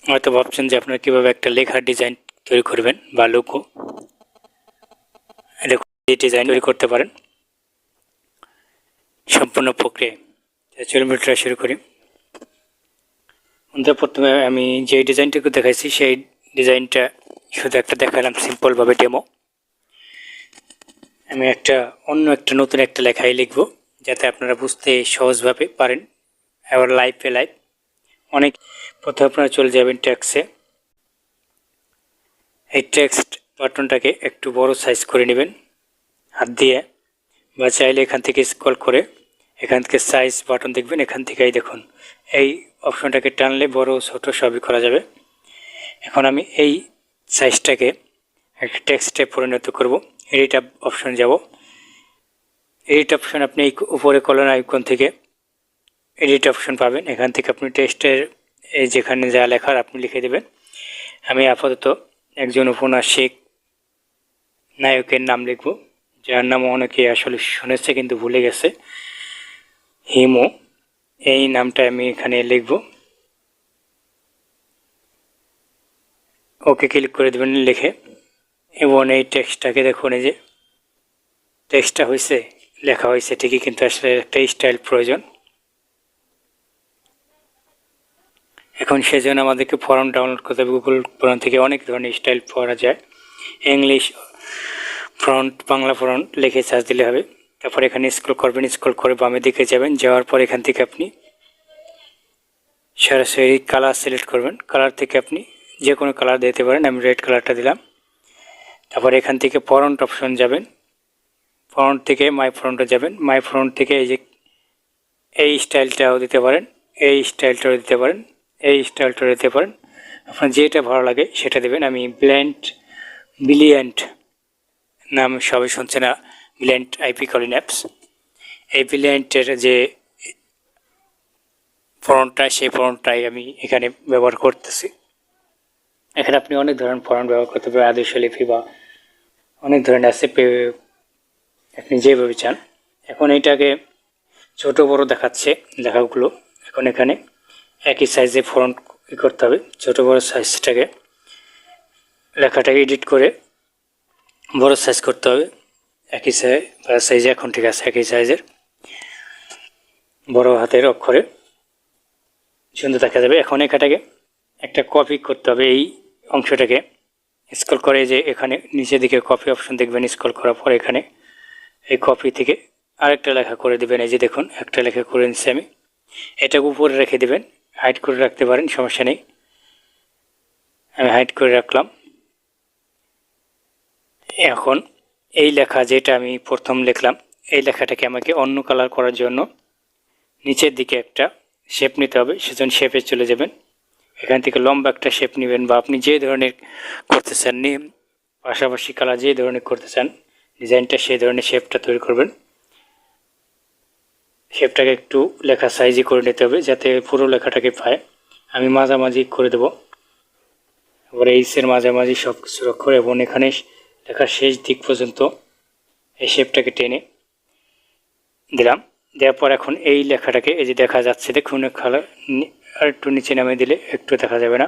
হয়তো ভাবছেন যে আপনারা কীভাবে একটা লেখার ডিজাইন তৈরি করবেন বা লোগো, এরকম ডিজাইন তৈরি করতে পারেন সম্পূর্ণ প্রক্রিয়ায়। চলুন ভিডিওটা শুরু করি। প্রথমে আমি যে ডিজাইনটুকু দেখাইছি সেই ডিজাইনটা শুধু একটা দেখালাম সিম্পলভাবে ডেমো। আমি অন্য একটা নতুন একটা লেখাই লিখব যাতে আপনারা বুঝতে সহজভাবে পারেন। এবার লাইভ অনেক প্রথমে আপনারা চলে যাবেন টেক্সটে। এই টেক্সট বাটনটাকে একটু বড় সাইজ করে নেবেন হাত দিয়ে, বা চাইলে এখান থেকে স্ক্রল করে এখান থেকে সাইজ বাটন দেখবেন, এখান থেকেই দেখুন এই অপশনটাকে টানলে বড় ছোট সবই করা যাবে। এখন আমি এই সাইজটাকে একটা টেক্সটে পরিণত করব। এডিট অপশন যাব। এডিট অপশন আপনি এই উপরে কলন আইকন থেকে এডিট অপশন পাবেন। এখান থেকে আপনি টেক্সটের এই যেখানে যা লেখার আপনি লিখে দেবেন। আমি আপাতত একজন উপন্যাসিক নায়কের নাম লিখব, যার নাম অনেকে আসলে শুনেছে কিন্তু ভুলে গেছে, হিমু। এই নামটা আমি এখানে লিখব। ওকে ক্লিক করে দেবেন লিখে, এবং এই টেক্সটটাকে দেখুন, এই যে টেক্সটটা হয়েছে, লেখা হয়েছে ঠিকই, কিন্তু আসলে একটা স্টাইল প্রয়োজন। এখন সেজন্য আমাদেরকে ফর্ম ডাউনলোড করতে হবে। গুগল ফর্ম থেকে অনেক ধরনের স্টাইল পাওয়া যায়। ইংলিশ ফন্ট, বাংলা ফন্ট লিখে সার্চ দিলে হবে। তারপর এখানে স্ক্রল করবেন, স্ক্রল করে বামে দিকে যাবেন। যাওয়ার পর এখান থেকে আপনি সরাসরি কালার সিলেক্ট করবেন। কালার থেকে আপনি যে কোনো কালার দিতে পারেন, আমি রেড কালারটা দিলাম। তারপর এখান থেকে ফন্ট অপশন যাবেন। ফন্ট থেকে মাই ফন্টে যাবেন। মাই ফন্ট থেকে এই যে এই স্টাইলটাও দিতে পারেন, এই স্টাইলটাও দিতে পারেন, এই স্টাইলটাও দিতে পারেন। আপনার যেটা ভালো লাগে সেটা দেবেন। আমি ব্রিলিয়ান্ট নাম সবাই শুনছে না, ব্রিলিয়ান্ট আইপি কলিং অ্যাপস। এই ব্রিলিয়ান্টের যে ফন্টটা, সেই ফন্টটাই আমি এখানে ব্যবহার করতেছি। এখানে আপনি অনেক ধরনের ফন্ট ব্যবহার করতে পারেন, আদর্শ লিপি বা অনেক ধরনের আছে, আপনি যেভাবে চান। এখন এইটাকে ছোট বড় দেখাচ্ছে লেখাগুলো। এখন এখানে একই সাইজে ফন্ট করতে হবে, ছোট বড় সাইজটাকে, লেখাটাকে এডিট করে বড় সাইজ করতে হবে। একই সাইজে এখন ঠিক আছে, একই সাইজের বড় হাতের অক্ষরে সুন্দর দেখা যাবে। এখন এখানটাকে একটা কপি করতে হবে। এই অংশটাকে স্ক্রল করে যে এখানে নিচের দিকে কপি অপশন দেখবেন, স্ক্রল করার পর এখানে এই কপি থেকে আরেকটা লেখা করে দেবেন। এই যে দেখুন একটা লেখা করে নিচ্ছি আমি, এটাকে উপরে রেখে দেবেন। হাইড করে রাখতে পারেন, সমস্যা নেই। আমি হাইড করে রাখলাম। এখন এই লেখা যেটা আমি প্রথম লিখলাম, এই লেখাটাকে আমাকে অন্য কালার করার জন্য নিচের দিকে একটা শেপ নিতে হবে। সেজন্য শেপে চলে যাবেন। এখান থেকে লম্বা একটা শেপ নেবেন, বা আপনি যে ধরনের করতে চান, পাশাপাশি কালার যে ধরনের করতে চান ডিজাইনটা, সেই ধরনের শেপটা তৈরি করবেন। শেপটাকে একটু লেখা সাইজে করে নিতে হবে যাতে পুরো লেখাটাকে পায়। আমি মাঝামাঝি করে দেব। এবার এইচের মাঝামাঝি সব কিছু রক্ষণ, এবং এখানে লেখার শেষ দিক পর্যন্ত এই শেপটাকে টেনে দিলাম। দেওয়ার পর এখন এই লেখাটাকে এই যে দেখা যাচ্ছে, দেখুন আর একটু নিচে নামিয়ে দিলে একটু দেখা যাবে না।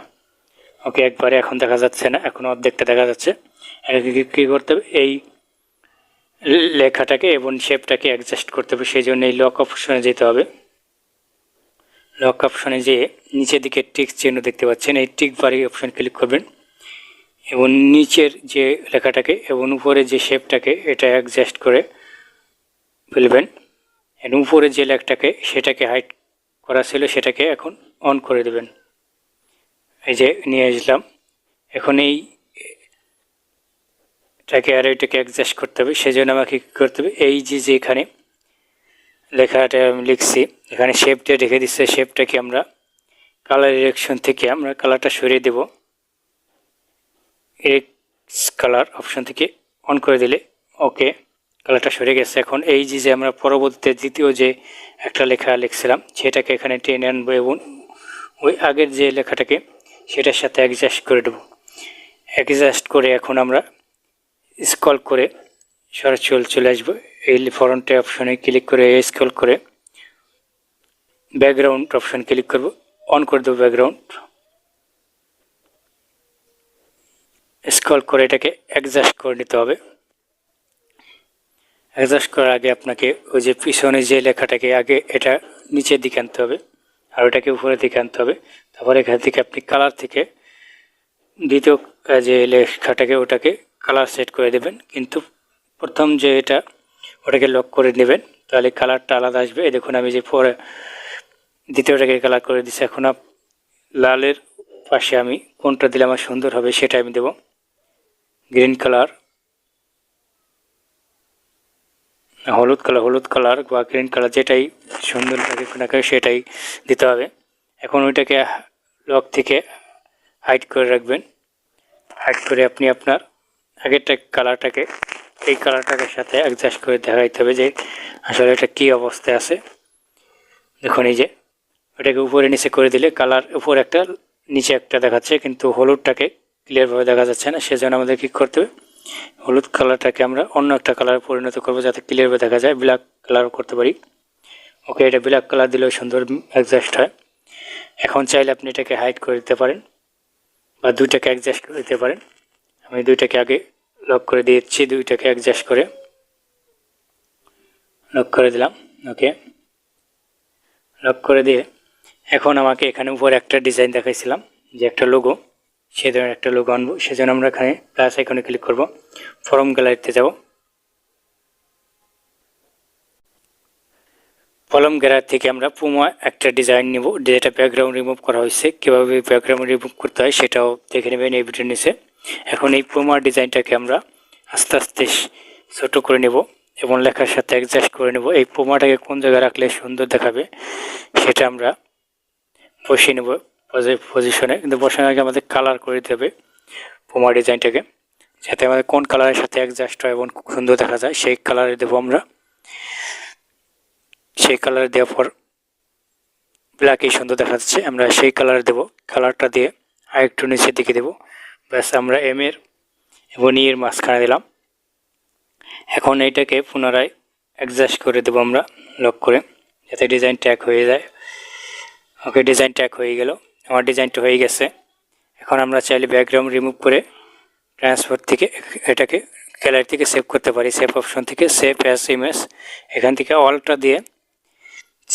ওকে, একবারে এখন দেখা যাচ্ছে না, এখন অর্ধেকটা দেখা যাচ্ছে। কী করতে হবে, এই লেখাটাকে এবং শেপটাকে অ্যাডজাস্ট করতে হবে। সেই জন্য এই লক অপশনে যেতে হবে। লক অপশনে যেয়ে নিচের দিকে টিক চিহ্ন দেখতে পাচ্ছেন, এই টিক বাড়ি অপশন ক্লিক করবেন, এবং নিচের যে লেখাটাকে এবং উপরে যে শেপটাকে এটা অ্যাডজাস্ট করে ফেলবেন। এবং উপরে যে লেখাটাকে সেটাকে হাইড করা ছিল সেটাকে এখন অন করে দেবেন। এই যে নিয়ে আসলাম। এখন এইটাকে আর এটাকে অ্যাডজাস্ট করতে হবে। সেই জন্য আমাকে কী করতে হবে, এই যে এখানে লেখাটা আমি লিখছি এখানে শেপটা রেখে দিচ্ছে, শেপটাকে আমরা কালার ডিরেকশন থেকে আমরা কালারটা সরিয়ে দেব। এক্স কালার অপশন থেকে অন করে দিলে ওকে, কালারটা সরে গেছে। এখন এই যে আমরা পরবর্তীতে দ্বিতীয় যে একটা লেখা লিখছিলাম সেটাকে এখানে টেনে আনবো, এবং ওই আগের যে লেখাটাকে সেটার সাথে অ্যাডজাস্ট করে দেবো। অ্যাডজাস্ট করে এখন আমরা স্ক্রল করে সরাসরি চলে আসবো এই ফন্টে অপশনে ক্লিক করে স্ক্রল করে ব্যাকগ্রাউন্ড অপশন ক্লিক করব, অন করে দেবো ব্যাকগ্রাউন্ড। স্ক্রল করে এটাকে অ্যাডজাস্ট করে নিতে হবে। অ্যাডজাস্ট করার আগে আপনাকে ওই যে পিছনে যে লেখাটাকে আগে এটা নিচের দিকে আনতে হবে আর ওটাকে উপরের দিকে আনতে হবে। তারপর এখান থেকে আপনি কালার থেকে দ্বিতীয় যে লেখাটাকে ওটাকে কালার সেট করে দেবেন, কিন্তু প্রথম যে এটা ওটাকে লক করে নেবেন, তাহলে কালারটা আলাদা আসবে। এই দেখুন আমি যে পরে দ্বিতীয়টাকে কালার করে দিচ্ছি। এখন লালের পাশে আমি কোনটা দিলে আমার সুন্দর হবে সেটা আমি দেব। গ্রিন কালার, হলুদ কালার বা গ্রিন কালার, যেটাই সুন্দর লাগে না সেটাই দিতে হবে। এখন ওইটাকে লক থেকে হাইড করে রাখবেন। হাইড করে আপনি আপনার আগেরটা কালারটাকে এই কালারটাকে সাথে অ্যাডজাস্ট করে দেখাইতে হবে যে আসলে এটা কী অবস্থায় আছে। দেখুন এই যে ওটাকে উপরে নিচে করে দিলে কালার উপর একটা নিচে একটা দেখাচ্ছে, কিন্তু হলুদটাকে ক্লিয়ারভাবে দেখা যাচ্ছে না। সেজন্য আমাদের কী করতে হবে, হলুদ কালারটাকে আমরা অন্য একটা কালার পরিণত করবো যাতে ক্লিয়ারভাবে দেখা যায়। ব্ল্যাক কালারও করতে পারি। ওকে, এটা ব্ল্যাক কালার দিলেও সুন্দর অ্যাডজাস্ট হয়। এখন চাইলে আপনি এটাকে হাইড করে দিতে পারেন বা দুইটাকে অ্যাডজাস্ট করে দিতে পারেন। আমি দুইটাকে আগে লক করে দিয়েছি, দুইটাকে অ্যাডজাস্ট করে লক করে দিলাম। ওকে, লক করে দিয়ে এখন আমাকে এখানে উপরে একটা ডিজাইন দেখাইছিলাম যে একটা লোগো, সে ধরনের একটা লোগো আনবো। সেজন্য আমরা এখানে প্লাস আইকনে ক্লিক করব, ফর্ম গ্যালারিতে যাব। ফর্ম গ্যালারি থেকে আমরা পুমা একটা ডিজাইন নিব, যেটা ব্যাকগ্রাউন্ড রিমুভ করা হয়েছে। কীভাবে ব্যাকগ্রাউন্ড রিমুভ করতে হয় সেটাও দেখে নেবেন এই ভিডিওর নিচে। এখন এই পুমা ডিজাইনটাকে আমরা আস্তে আস্তে ছোট করে নেব এবং লেখার সাথে অ্যাডজাস্ট করে নেব। এই পুমাটাকে কোন জায়গায় রাখলে সুন্দর দেখাবে সেটা আমরা বসিয়ে নেব পজিশনে, কিন্তু বসানোর আগে আমাদের কালার করে দিতে হবে পুমা ডিজাইনটাকে, যাতে আমাদের কোন কালারের সাথে অ্যাডজাস্ট হয় এবং খুব সুন্দর দেখা যায় সেই কালারে দেবো আমরা। সেই কালার দেওয়ার পর ব্ল্যাকই সুন্দর দেখা যাচ্ছে, আমরা সেই কালার দেব। কালারটা দিয়ে আর একটু নিচের দিকে দেবো। ব্যাস, আমরা এম এর এবং ই এর মাঝখানে দিলাম। এখন এইটাকে পুনরায় অ্যাডজাস্ট করে দেবো আমরা লক করে, যাতে ডিজাইন ট্যাগ হয়ে যায়। ওকে, ডিজাইন ট্যাগ হয়ে গেল, আমার ডিজাইনটা হয়ে গেছে। এখন আমরা চাইলে ব্যাকগ্রাউন্ড রিমুভ করে ট্রান্সফার থেকে এটাকে গ্যালারি থেকে সেভ করতে পারি। সেভ অপশন থেকে সেভ অ্যাজ ইমেজ, এখান থেকে অলটা দিয়ে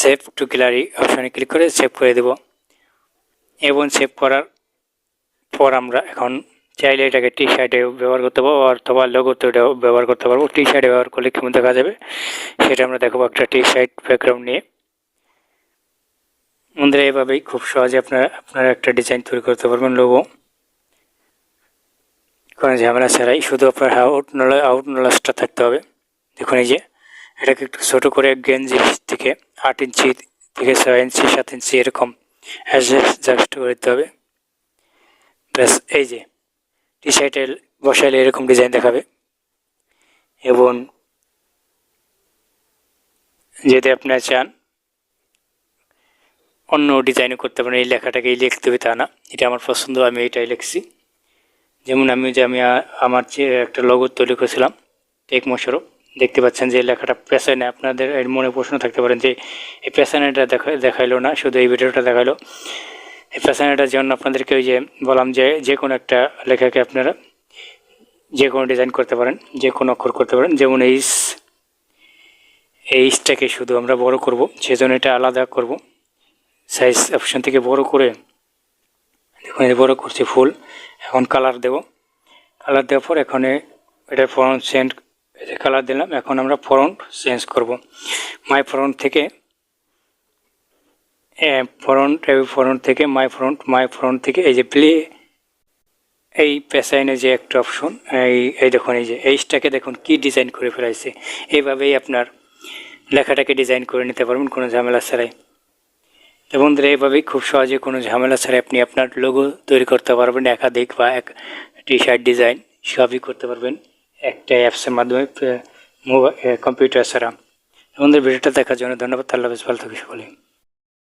সেভ টু গ্যালারি অপশানে ক্লিক করে সেভ করে দেব। এবং সেভ করার পর আমরা এখন চাইলে এটাকে টি শার্টে ব্যবহার করতে পারবো অথবা লোগোতে ব্যবহার করতে পারবো। টি শার্টে ব্যবহার করলে কেমন দেখা যাবে সেটা আমরা দেখাবো একটা টি শার্ট ব্যাকগ্রাউন্ড নিয়ে। বন্ধুরা, এভাবেই খুব সহজে আপনারা একটা ডিজাইন তৈরি করতে পারবেন লোগো, কোনো ঝামেলা ছাড়াই। শুধু আপনার আউট নলেজটা থাকতে হবে। দেখুন এই যে এটাকে একটু ছোটো করে গেঞ্জি থেকে 8 ইঞ্চি থেকে 6 ইঞ্চি 7 ইঞ্চি এরকম অ্যাডজাস্ট করে দিতে হবে। প্লাস এই যে টি শার্টের বসাইলে এরকম ডিজাইন দেখাবে। এবং যদি আপনারা চান অন্য ডিজাইনও করতে পারেন, এই লেখাটাকেই লিখতে হবে তা না, এটা আমার পছন্দ, আমি এটাই লিখছি। যেমন আমি আমার যে একটা লোগো তৈরি করেছিলাম টেক মোশারফ, দেখতে পাচ্ছেন যে লেখাটা পেছনে, আপনাদের এর মনে প্রশ্ন থাকতে পারেন যে এই পেছনেটা দেখাইলো না, শুধু এই ভিডিওটা দেখাইলো। এই পেছনেটার জন্য আপনাদেরকে ওই যে বললাম যে কোনো একটা লেখাকে আপনারা যে কোনো ডিজাইন করতে পারেন, যে কোনো অক্ষর করতে পারেন। যেমন এইচটাকে শুধু আমরা বড় করব, সেজন্য এটা আলাদা করব। সাইজ অপশন থেকে বড় করে দেখুন বড় করছি ফুল। এখন কালার দেব, কালার দেওয়ার পর এখানে এটা ফন্ট চেঞ্জ, কালার দিলাম। এখন আমরা ফন্ট চেঞ্জ করব। মাই ফন্ট থেকে মাই ফন্ট থেকে এই যে এই পেসাইনে যে একটা অপশন, এই দেখুন এই যে এইচটাকে দেখুন কি ডিজাইন করে ফেলাইছে। এইভাবেই আপনার লেখাটাকে ডিজাইন করে নিতে পারবেন কোনো ঝামেলা ছাড়াই। তো বন্ধুরা, এইভাবেই খুব সহজে কোনো ঝামেলা ছাড়াই আপনি আপনার লোগো তৈরি করতে পারবেন। একাধিক বা টি শার্ট ডিজাইন সবই করতে পারবেন একটা অ্যাপসের মাধ্যমে, কম্পিউটার ছাড়া। বন্ধুরা, ভিডিওটা দেখার জন্য ধন্যবাদ। আল্লাহ হাফেজ, ভালো থাকবেন সকলে।